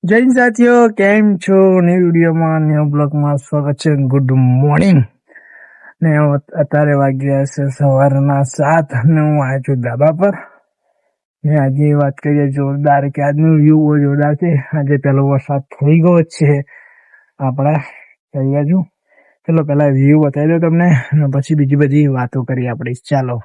જય હિન્દ સાથીઓ, કેમ છો? ન્યુ વિડીયોમાં ન્યુ બ્લોગમાં સ્વાગત છે. Good morning. ને અત્યારે વાગ્યા છે સવારના 7 અને હું આવ્યો છું ધાબા પર. ને આજે વાત કરીએ જોરદાર કે આજનું વ્યૂ બહુ જોરદાર છે. આજે પહેલો વરસાદ થઈ ગયો છે આપણા કઈ બાજુ. ચલો પહેલા વ્યૂ બતાવી દો તમને, અને પછી બીજી બધી વાતો કરીએ આપણે. ચાલો.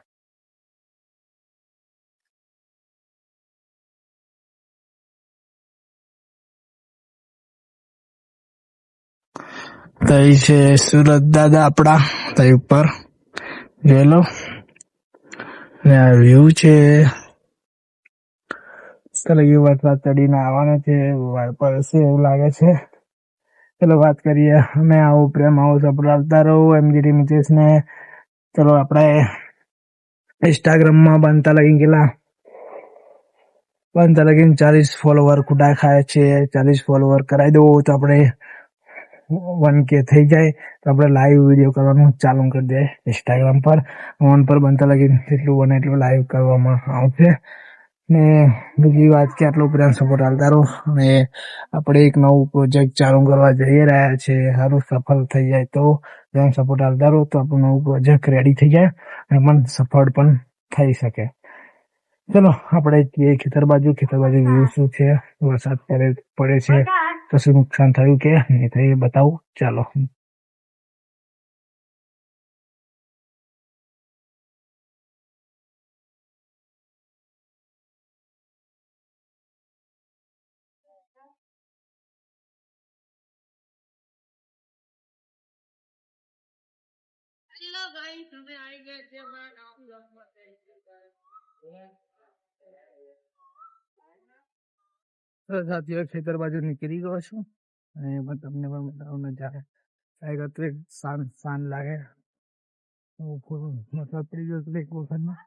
તઈ છે સુરત દાદા આપણા તઈ ઉપર જોઈ લો. ને આ વ્યૂ છે. ચલો એ વરસાદ ચડીને આવવાનો છે, પડશે એવું લાગે છે. ચલો વાત કરીએ. અમે આવું પ્રેમ આવું સપોર્ટ આપતા રહો એમજીડી મિતેશ ને. ચલો આપણે ઇન્સ્ટાગ્રામમાં બનતા લગીને 40 ફોલોવર ખુટા ખાય છે. 40 ફોલોવર કરાવી દો તો આપણે 1K થઈ જાય તો આપણે લાઈવ વિડીયો કરવાનું ચાલુ કરી દે ઇન્સ્ટાગ્રામ પર. પર બનતા લગીને જેટલું બને એટલું લાઈવ કરવામાં આવશે. ને બીજી વાત કે આટલો પ્રેમ સપોર્ટ આપતા રહો. અને આપણે એક નવું પ્રોજેક્ટ ચાલુ કરવા જઈ રહ્યા છે. સારું સફળ થઈ જાય તો પ્રેમ સપોર્ટ આપતા રહો તો આપણું નવું પ્રોજેક્ટ રેડી થઈ જાય અને પણ સફળ પણ થઈ શકે. ચલો આપણે ખેતર બાજુ વ્યૂ શું છે, વરસાદ ક્યારે પડે છે, કશું નુકસાન થયું કે નહીં થયું બતાવું. ચાલો. સાથીઓ ખેતર બાજુ નીકળી ગયો છું અને તમને પણ બતાવું નજારા. શાન લાગે. વરસાદ પડી ગયો એક વખતમાં.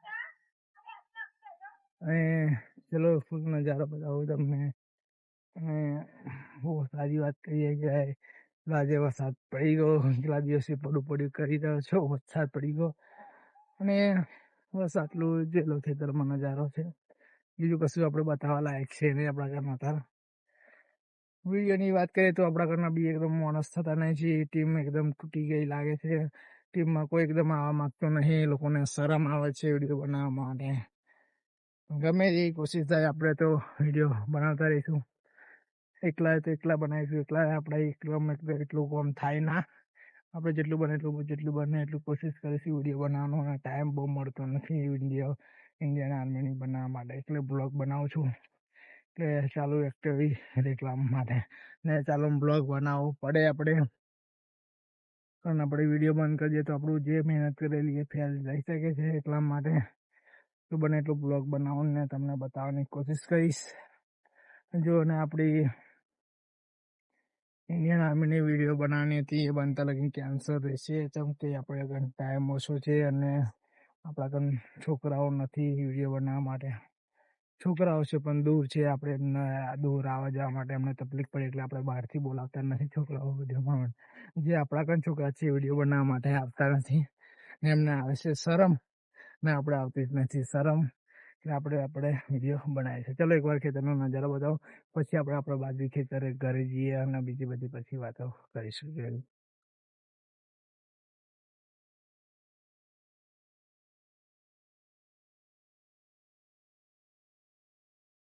અને ચલો ફૂલ નજારો બતાવું તમને. અને બહુ સારી વાત કહીએ કે આજે વરસાદ પડી ગયો. કેટલા દિવસથી પડ્યું કરી રહ્યો છો, વરસાદ પડી ગયો. અને બસ આટલું જેટલો ખેતરમાં નજારો છે. બીજું કશું આપણે બતાવવા લાયક છે નહીં આપણા ઘરના તાર. વિડીયોની વાત કરીએ તો આપણા ઘરના બી એકદમ માણસ થતા નહીં છે. ટીમ એકદમ તૂટી ગઈ લાગે છે. ટીમમાં કોઈ એકદમ આવવા માંગતો નહીં. લોકોને શરમ આવે છે વિડીયો બનાવવા માટે. ગમે એ કોશિશ થાય આપણે તો વિડીયો બનાવતા રહીશું. એકલા બનાવીશું. એકલા આપણે એટલું કામ થાય ના. આપણે જેટલું બને એટલું કોશિશ કરીશું વિડીયો બનાવવાનો. અને ટાઈમ બહુ મળતો નથી વિડીયો ઇન્ડિયન આર્મીની બનાવવા માટે. એટલે બ્લોગ બનાવું છું. એટલે ચાલુ એક્ટિવી રેકલામ માટે ને ચાલો બ્લોગ બનાવવું પડે આપણે. કારણ આપણે વિડીયો બંધ કરી દઈએ તો આપણું જે મહેનત કરેલી એ ફેલ જઈ શકે છે. એટલા માટે તો બને એટલું બ્લોગ બનાવવાનું તમને બતાવવાની કોશિશ કરીશ. જો ને આપણી ઇન્ડિયન આર્મીની વિડીયો બનાવવાની હતી એ બનતા લગીને કેન્સર રહેશે. કેમ કે આપણે આગળ ટાઈમ ઓછો છે અને આપણા આગળ છોકરાઓ નથી વિડીયો બનાવવા માટે. છોકરાઓ છે પણ દૂર છે. આપણે દૂર આવવા જવા માટે અમને તકલીફ પડે એટલે આપણે બહારથી બોલાવતા નથી છોકરાઓ વિડીયો બનાવવા. જે આપણા આગળ છોકરા છે વિડીયો બનાવવા માટે આવતા નથી. એમને આવે છે શરમ ને આપણે આવતી જ નથી શરમ. એટલે આપણે વિડીયો બનાવીએ છીએ. ચલો એકવાર ખેતરનો નજારો બતાવો, પછી આપણે આપણા બાજુ ખેતરે ઘરે જઈએ અને બીજી બધી પછી વાતો કરીશું.